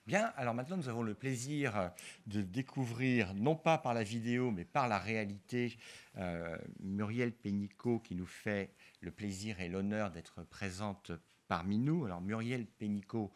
Bien, alors maintenant nous avons le plaisir de découvrir, non pas par la vidéo, mais par la réalité, Muriel Pénicaud qui nous fait le plaisir et l'honneur d'être présente parmi nous. Alors Muriel Pénicaud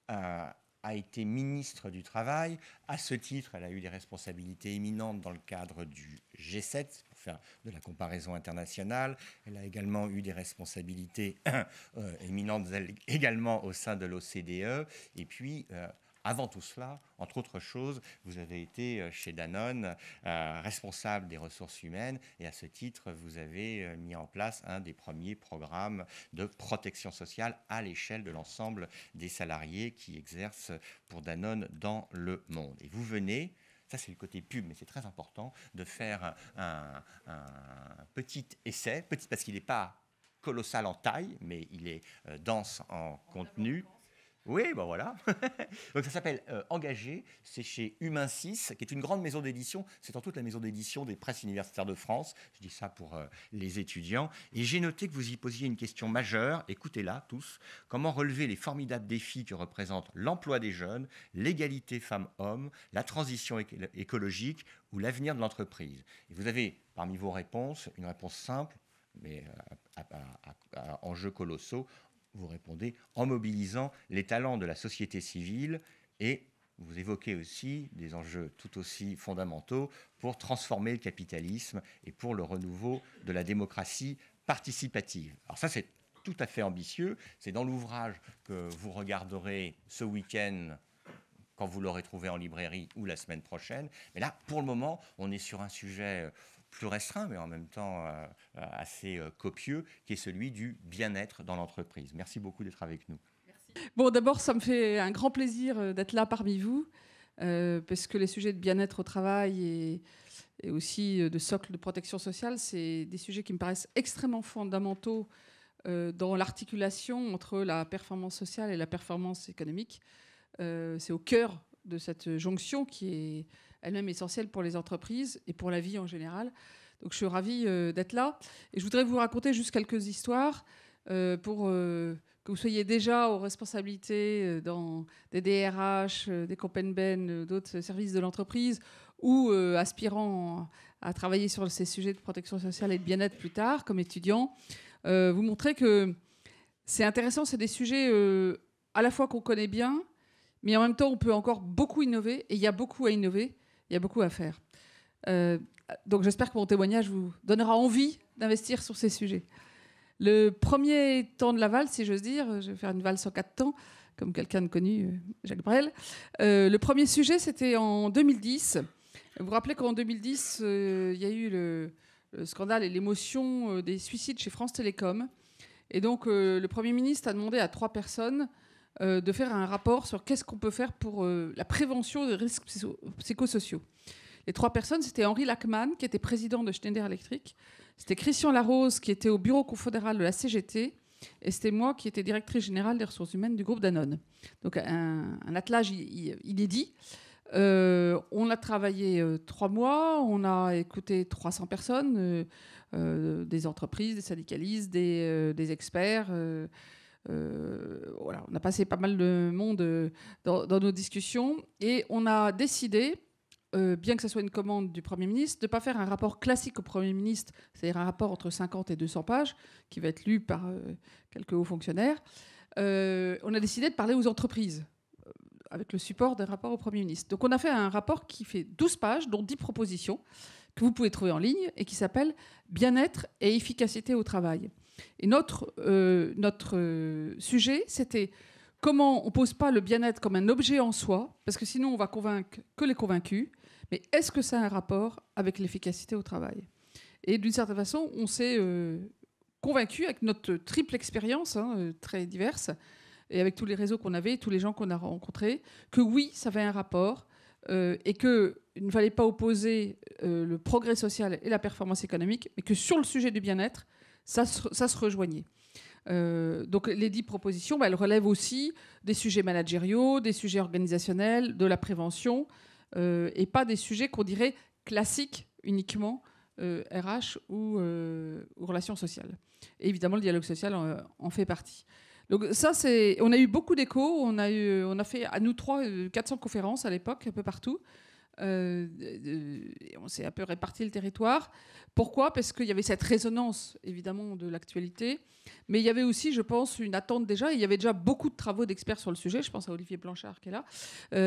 a été ministre du Travail. À ce titre, elle a eu des responsabilités éminentes dans le cadre du G7, pour faire de la comparaison internationale. Elle a également eu des responsabilités éminentes également au sein de l'OCDE. Et puis, avant tout cela, entre autres choses, vous avez été chez Danone responsable des ressources humaines et à ce titre, vous avez mis en place un des premiers programmes de protection sociale à l'échelle de l'ensemble des salariés qui exercent pour Danone dans le monde. Et vous venez, ça c'est le côté pub, mais c'est très important, de faire un petit essai, petit parce qu'il n'est pas colossal en taille, mais il est dense en contenu. Oui, ben voilà. Donc ça s'appelle Engagé, c'est chez Humain 6, qui est une grande maison d'édition. C'est en toute la maison d'édition des presses universitaires de France. Je dis ça pour les étudiants. Et j'ai noté que vous y posiez une question majeure. Écoutez-la tous. Comment relever les formidables défis que représentent l'emploi des jeunes, l'égalité femmes-hommes, la transition écologique ou l'avenir de l'entreprise? Et vous avez parmi vos réponses une réponse simple, mais à enjeux colossaux. Vous répondez en mobilisant les talents de la société civile et vous évoquez aussi des enjeux tout aussi fondamentaux pour transformer le capitalisme et pour le renouveau de la démocratie participative. Alors ça, c'est tout à fait ambitieux. C'est dans l'ouvrage que vous regarderez ce week-end quand vous l'aurez trouvé en librairie ou la semaine prochaine. Mais là, pour le moment, on est sur un sujet plus restreint, mais en même temps assez copieux, qui est celui du bien-être dans l'entreprise. Merci beaucoup d'être avec nous. Merci. Bon, d'abord, ça me fait un grand plaisir d'être là parmi vous, parce que les sujets de bien-être au travail et aussi de socle de protection sociale, c'est des sujets qui me paraissent extrêmement fondamentaux dans l'articulation entre la performance sociale et la performance économique. C'est au cœur de cette jonction qui est elle-même essentielle pour les entreprises et pour la vie en général. Donc je suis ravie d'être là. Et je voudrais vous raconter juste quelques histoires pour que vous soyez déjà aux responsabilités dans des DRH, des Compenben, d'autres services de l'entreprise ou aspirant à travailler sur ces sujets de protection sociale et de bien-être plus tard comme étudiant. Vous montrer que c'est intéressant, c'est des sujets à la fois qu'on connaît bien, mais en même temps, on peut encore beaucoup innover, et il y a beaucoup à innover, il y a beaucoup à faire. Donc j'espère que mon témoignage vous donnera envie d'investir sur ces sujets. Le premier temps de la valse, si j'ose dire, je vais faire une valse en 4 temps, comme quelqu'un de connu, Jacques Brel. Le premier sujet, c'était en 2010. Vous vous rappelez qu'en 2010, il y a eu le scandale et l'émotion des suicides chez France Télécom. Et donc le Premier ministre a demandé à 3 personnes de faire un rapport sur qu'est-ce qu'on peut faire pour la prévention des risques psychosociaux. Les 3 personnes, c'était Henri Lachmann, qui était président de Schneider Electric, c'était Christian Larose, qui était au bureau confédéral de la CGT, et c'était moi, qui étais directrice générale des ressources humaines du groupe Danone. Donc un attelage inédit. On a travaillé 3 mois, on a écouté 300 personnes, des entreprises, des syndicalistes, des experts. Voilà, on a passé pas mal de monde dans nos discussions et on a décidé, bien que ce soit une commande du Premier ministre, de ne pas faire un rapport classique au Premier ministre, c'est-à-dire un rapport entre 50 et 200 pages, qui va être lu par quelques hauts fonctionnaires. On a décidé de parler aux entreprises, avec le support d'un rapport au Premier ministre. Donc on a fait un rapport qui fait 12 pages, dont 10 propositions, que vous pouvez trouver en ligne, et qui s'appelle « Bien-être et efficacité au travail ». Et notre sujet, c'était comment on ne pose pas le bien-être comme un objet en soi, parce que sinon on va convaincre que les convaincus, mais est-ce que ça a un rapport avec l'efficacité au travail? Et d'une certaine façon, on s'est convaincu avec notre triple expérience, très diverse, et avec tous les réseaux qu'on avait, tous les gens qu'on a rencontrés, que oui, ça avait un rapport, et qu'il ne fallait pas opposer le progrès social et la performance économique, mais que sur le sujet du bien-être, ça se rejoignait. Donc les 10 propositions, elles relèvent aussi des sujets managériaux, des sujets organisationnels, de la prévention, et pas des sujets qu'on dirait classiques uniquement, RH ou relations sociales. Et évidemment, le dialogue social en fait partie. Donc ça, on a eu beaucoup d'échos. On a fait à nous 3 400 conférences à l'époque, un peu partout. On s'est un peu réparti le territoire. Pourquoi ? Parce qu'il y avait cette résonance, évidemment, de l'actualité. Mais il y avait aussi, je pense, une attente déjà. Il y avait déjà beaucoup de travaux d'experts sur le sujet. Je pense à Olivier Blanchard qui est là,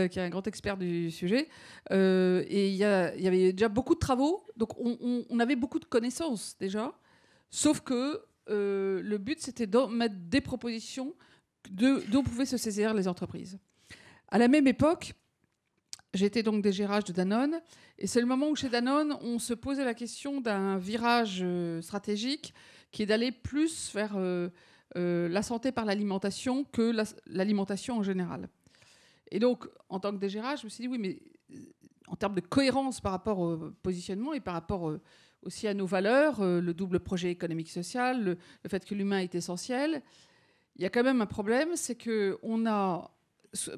qui est un grand expert du sujet. Et il y avait déjà beaucoup de travaux. Donc on avait beaucoup de connaissances déjà. Sauf que le but, c'était de mettre des propositions dont pouvaient se saisir les entreprises. À la même époque, j'étais donc DG de Danone, et c'est le moment où chez Danone, on se posait la question d'un virage stratégique qui est d'aller plus vers la santé par l'alimentation que l'alimentation en général. Et donc, en tant que DG, je me suis dit, oui, mais en termes de cohérence par rapport au positionnement et par rapport aussi à nos valeurs, le double projet économique-social, le fait que l'humain est essentiel, il y a quand même un problème, c'est qu'on a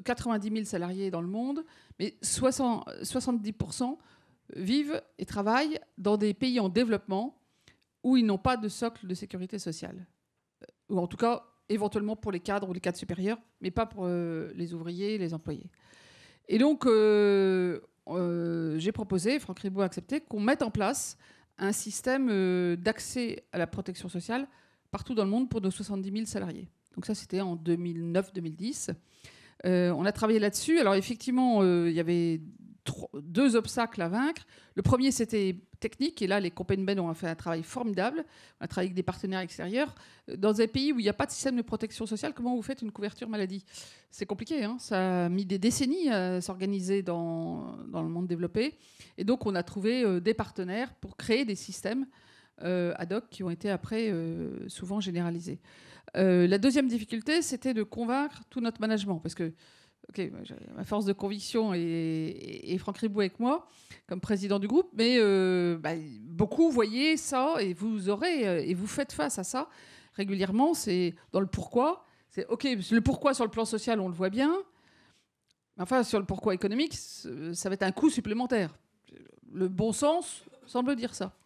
90 000 salariés dans le monde, mais 70% vivent et travaillent dans des pays en développement où ils n'ont pas de socle de sécurité sociale. Ou en tout cas, éventuellement pour les cadres ou les cadres supérieurs, mais pas pour les ouvriers et les employés. Et donc, j'ai proposé, Franck Ribot a accepté, qu'on mette en place un système d'accès à la protection sociale partout dans le monde pour nos 70 000 salariés. Donc ça, c'était en 2009-2010. On a travaillé là-dessus. Alors effectivement, il y avait 2 obstacles à vaincre. Le premier, c'était technique. Et là, les Copenben ont fait un travail formidable. On a travaillé avec des partenaires extérieurs. Dans un pays où il n'y a pas de système de protection sociale, comment vous faites une couverture maladie ? C'est compliqué. Hein, ça a mis des décennies à s'organiser dans le monde développé. Et donc, on a trouvé des partenaires pour créer des systèmes ad hoc qui ont été après souvent généralisés. La deuxième difficulté, c'était de convaincre tout notre management. Parce que, ma force de conviction et Franck Ribot avec moi, comme président du groupe, mais beaucoup voyaient ça et vous faites face à ça régulièrement. C'est dans le pourquoi. C'est OK, le pourquoi sur le plan social, on le voit bien. Enfin, sur le pourquoi économique, ça va être un coût supplémentaire. Le bon sens semble dire ça.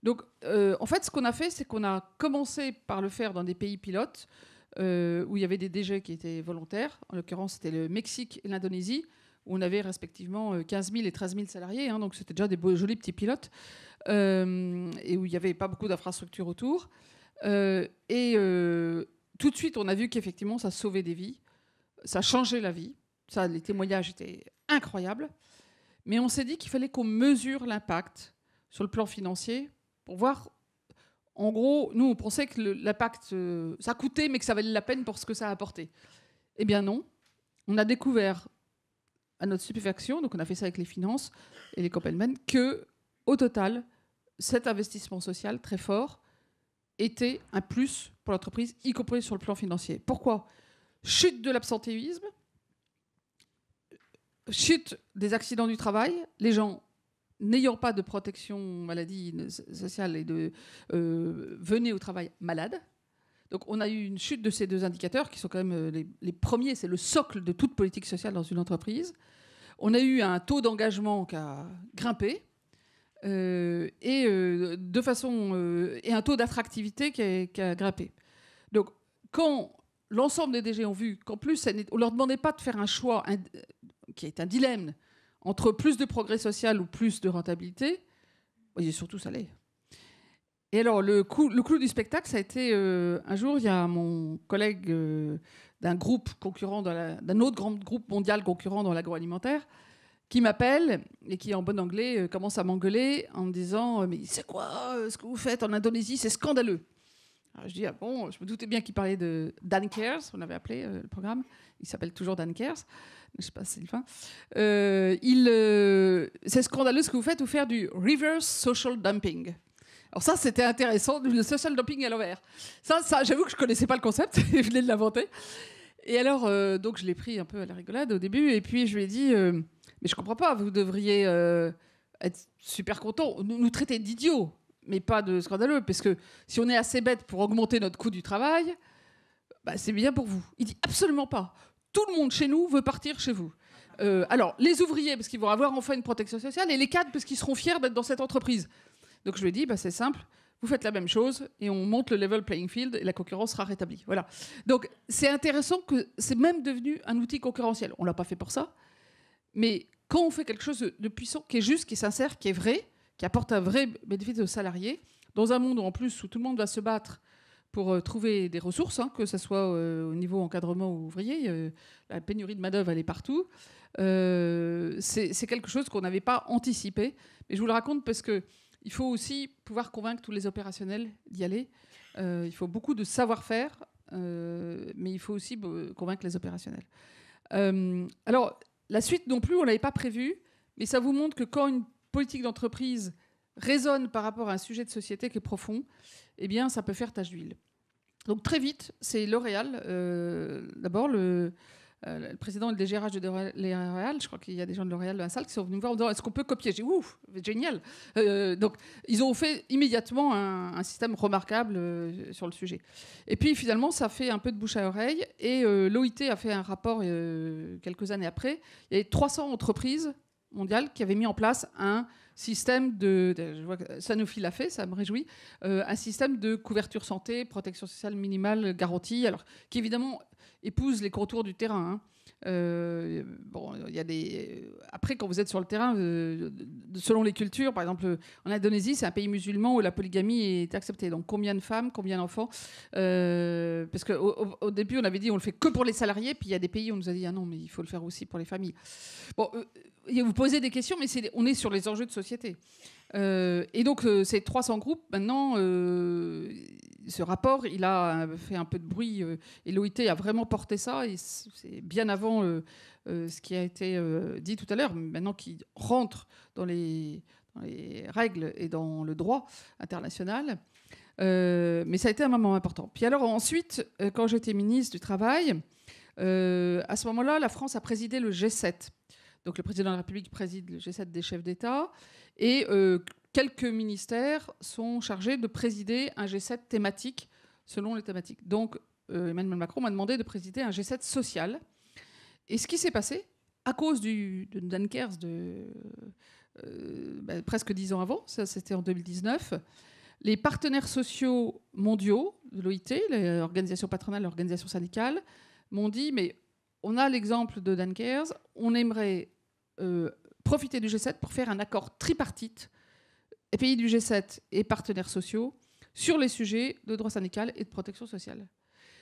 Donc, en fait, ce qu'on a fait, c'est qu'on a commencé par le faire dans des pays pilotes où il y avait des DG qui étaient volontaires. En l'occurrence, c'était le Mexique et l'Indonésie, où on avait respectivement 15 000 et 13 000 salariés. Hein, donc, c'était déjà des jolis petits pilotes et où il n'y avait pas beaucoup d'infrastructures autour. Tout de suite, on a vu qu'effectivement, ça sauvait des vies. Ça changeait la vie. Ça, les témoignages étaient incroyables. Mais on s'est dit qu'il fallait qu'on mesure l'impact sur le plan financier pour voir, en gros, nous, on pensait que l'impact, ça coûtait, mais que ça valait la peine pour ce que ça a apporté. Eh bien non. On a découvert, à notre stupéfaction, donc on a fait ça avec les finances et les Copenben, qu'au total, cet investissement social très fort était un plus pour l'entreprise, y compris sur le plan financier. Pourquoi ? Chute de l'absentéisme, chute des accidents du travail, les gens n'ayant pas de protection maladie sociale et venaient au travail malades. Donc on a eu une chute de ces 2 indicateurs qui sont quand même les premiers, c'est le socle de toute politique sociale dans une entreprise. On a eu un taux d'engagement qui a grimpé et un taux d'attractivité qui a grimpé. Donc quand l'ensemble des DG ont vu qu'en plus, on ne leur demandait pas de faire un choix qui est un dilemme entre plus de progrès social ou plus de rentabilité, et surtout ça l'est. Et alors, le clou du spectacle, ça a été un jour, il y a mon collègue d'un groupe concurrent, d'un autre grand groupe mondial concurrent dans l'agroalimentaire, qui m'appelle et qui, en bon anglais, commence à m'engueuler en me disant « Mais c'est quoi ce que vous faites en Indonésie ? C'est scandaleux !» Alors, je dis « Ah bon ?» Je me doutais bien qu'il parlait de Dan Cares, on avait appelé le programme. Il s'appelle toujours Dan Cares. Je ne sais pas si c'est le fin. C'est scandaleux ce que vous faites, ou faire du reverse social dumping. Alors ça, c'était intéressant, le social dumping à l'envers. Ça, j'avoue que je ne connaissais pas le concept, je venais de l'inventer. Et alors, donc je l'ai pris un peu à la rigolade au début, et puis je lui ai dit, mais je ne comprends pas, vous devriez être super content, nous traiter d'idiots, mais pas de scandaleux, parce que si on est assez bête pour augmenter notre coût du travail, c'est bien pour vous. Il dit absolument pas. Tout le monde chez nous veut partir chez vous. Alors, les ouvriers, parce qu'ils vont avoir enfin une protection sociale, et les cadres, parce qu'ils seront fiers d'être dans cette entreprise. Donc je lui ai dit, c'est simple, vous faites la même chose et on monte le level playing field et la concurrence sera rétablie. Voilà. Donc c'est intéressant que c'est même devenu un outil concurrentiel. On ne l'a pas fait pour ça, mais quand on fait quelque chose de puissant, qui est juste, qui est sincère, qui est vrai, qui apporte un vrai bénéfice aux salariés, dans un monde où, en plus, où tout le monde va se battre pour trouver des ressources, hein, que ce soit au niveau encadrement ou ouvrier, la pénurie de main-d'œuvre, elle est partout. C'est quelque chose qu'on n'avait pas anticipé. Mais je vous le raconte parce qu'il faut aussi pouvoir convaincre tous les opérationnels d'y aller. Il faut beaucoup de savoir-faire, mais il faut aussi convaincre les opérationnels. Alors, la suite non plus, on ne l'avait pas prévue, mais ça vous montre que quand une politique d'entreprise résonne par rapport à un sujet de société qui est profond, eh bien, ça peut faire tache d'huile. Donc très vite, c'est L'Oréal. D'abord, le président et le DGRH de L'Oréal, je crois qu'il y a des gens de L'Oréal dans la salle qui sont venus me voir en disant « Est-ce qu'on peut copier ?» J'ai dit « Ouf, génial !» Donc, ils ont fait immédiatement un système remarquable sur le sujet. Et puis, finalement, ça fait un peu de bouche à oreille. Et l'OIT a fait un rapport quelques années après. Il y avait 300 entreprises mondiales qui avaient mis en place un système je vois que Sanofi l'a fait, ça me réjouit, un système de couverture santé, protection sociale minimale garantie, alors qui évidemment épouse les contours du terrain. Hein. Bon, il y a après, quand vous êtes sur le terrain, selon les cultures, par exemple, en Indonésie, c'est un pays musulman où la polygamie est acceptée. Donc, combien de femmes, combien d'enfants parce qu'au début, on avait dit on le fait que pour les salariés, puis il y a des pays où on nous a dit ah non, mais il faut le faire aussi pour les familles. Bon, vous posez des questions, mais on est sur les enjeux de société. Et donc, ces 300 groupes, maintenant, ce rapport, il a fait un peu de bruit, et l'OIT a vraiment porté ça, et c'est bien avant ce qui a été dit tout à l'heure, maintenant qui rentre dans les règles et dans le droit international. Mais ça a été un moment important. Puis alors ensuite, quand j'étais ministre du Travail, à ce moment-là, la France a présidé le G7. Donc le président de la République préside le G7 des chefs d'État, et quelques ministères sont chargés de présider un G7 thématique selon les thématiques. Donc Emmanuel Macron m'a demandé de présider un G7 social. Et ce qui s'est passé, à cause de Dunkers presque 10 ans avant, ça c'était en 2019, les partenaires sociaux mondiaux de l'OIT, l'organisation patronale, l'organisation syndicale, m'ont dit, mais on a l'exemple de Dunkers, on aimerait profiter du G7 pour faire un accord tripartite, et pays du G7 et partenaires sociaux, sur les sujets de droit syndical et de protection sociale.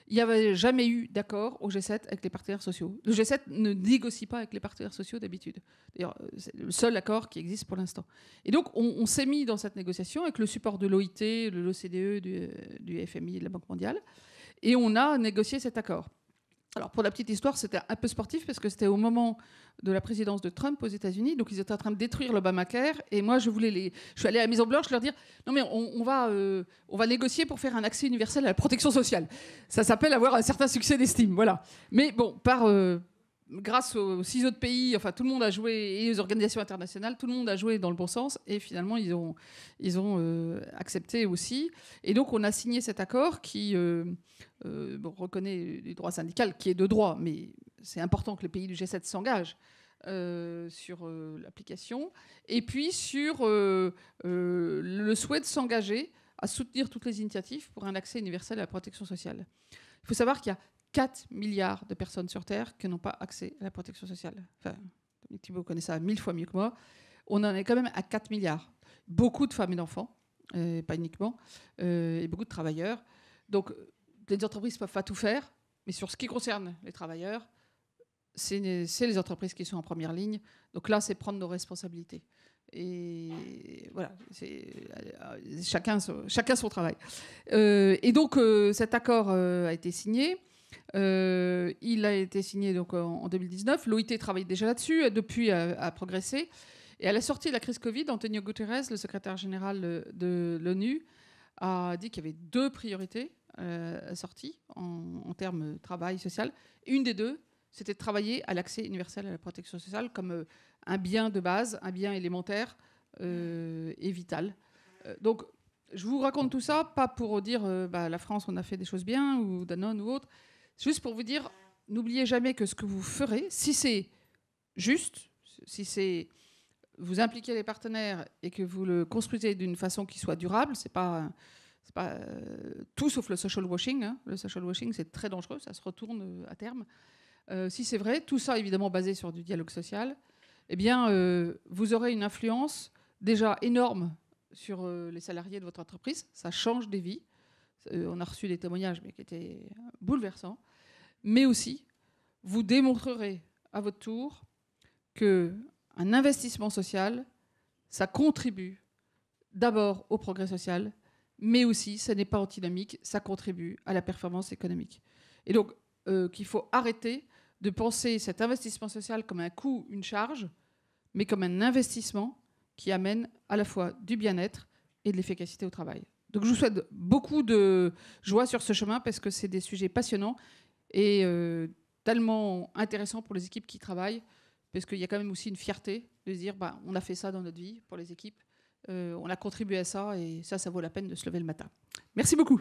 Il n'y avait jamais eu d'accord au G7 avec les partenaires sociaux. Le G7 ne négocie pas avec les partenaires sociaux d'habitude. D'ailleurs, c'est le seul accord qui existe pour l'instant. Et donc, on s'est mis dans cette négociation avec le support de l'OIT, de l'OCDE, du FMI et de la Banque mondiale. Et on a négocié cet accord. Alors, pour la petite histoire, c'était un peu sportif parce que c'était au moment de la présidence de Trump aux États-Unis. Donc, ils étaient en train de détruire l'Obamacare. Et moi, je suis allée à la Maison-Blanche leur dire non, mais on va négocier pour faire un accès universel à la protection sociale. Ça s'appelle avoir un certain succès d'estime. Voilà. Mais bon, grâce aux 6 autres pays, enfin, tout le monde a joué, et les organisations internationales, tout le monde a joué dans le bon sens. Et finalement, ils ont accepté aussi. Et donc, on a signé cet accord qui reconnaît les droits syndicaux, qui est de droit, mais c'est important que les pays du G7 s'engagent sur l'application, et puis sur le souhait de s'engager à soutenir toutes les initiatives pour un accès universel à la protection sociale. Il faut savoir qu'il y a 4 milliards de personnes sur Terre qui n'ont pas accès à la protection sociale. Enfin, Thibault connaît ça 1000 fois mieux que moi. On en est quand même à 4 milliards. Beaucoup de femmes et d'enfants, pas uniquement, et beaucoup de travailleurs. Donc, les entreprises ne peuvent pas tout faire, mais sur ce qui concerne les travailleurs, c'est les entreprises qui sont en première ligne. Donc là, c'est prendre nos responsabilités. Et voilà, chacun son travail. Et donc, cet accord a été signé. Il a été signé donc, en 2019. L'OIT travaille déjà là-dessus, depuis a progressé. Et à la sortie de la crise Covid, Antonio Guterres, le secrétaire général de l'ONU, a dit qu'il y avait 2 priorités sorties en termes de travail social. Une des 2, c'était de travailler à l'accès universel à la protection sociale comme un bien de base, un bien élémentaire et vital. Donc, je vous raconte tout ça, pas pour dire la France, on a fait des choses bien, ou Danone ou autre, juste pour vous dire, n'oubliez jamais que ce que vous ferez, si c'est juste, si c'est vous impliquez les partenaires et que vous le construisez d'une façon qui soit durable, c'est pas tout sauf le social washing. Hein. Le social washing, c'est très dangereux, ça se retourne à terme. Si c'est vrai, tout ça évidemment basé sur du dialogue social, eh bien, vous aurez une influence déjà énorme sur les salariés de votre entreprise. Ça change des vies. On a reçu des témoignages, mais qui étaient bouleversants. Mais aussi, vous démontrerez à votre tour qu'un investissement social, ça contribue d'abord au progrès social, mais aussi, ça n'est pas antinomique, ça contribue à la performance économique. Et donc, qu'il faut arrêter de penser cet investissement social comme un coût, une charge, mais comme un investissement qui amène à la fois du bien-être et de l'efficacité au travail. Donc je vous souhaite beaucoup de joie sur ce chemin parce que c'est des sujets passionnants et tellement intéressants pour les équipes qui travaillent, parce qu'il y a quand même aussi une fierté de se dire on a fait ça dans notre vie pour les équipes, on a contribué à ça et ça vaut la peine de se lever le matin. Merci beaucoup.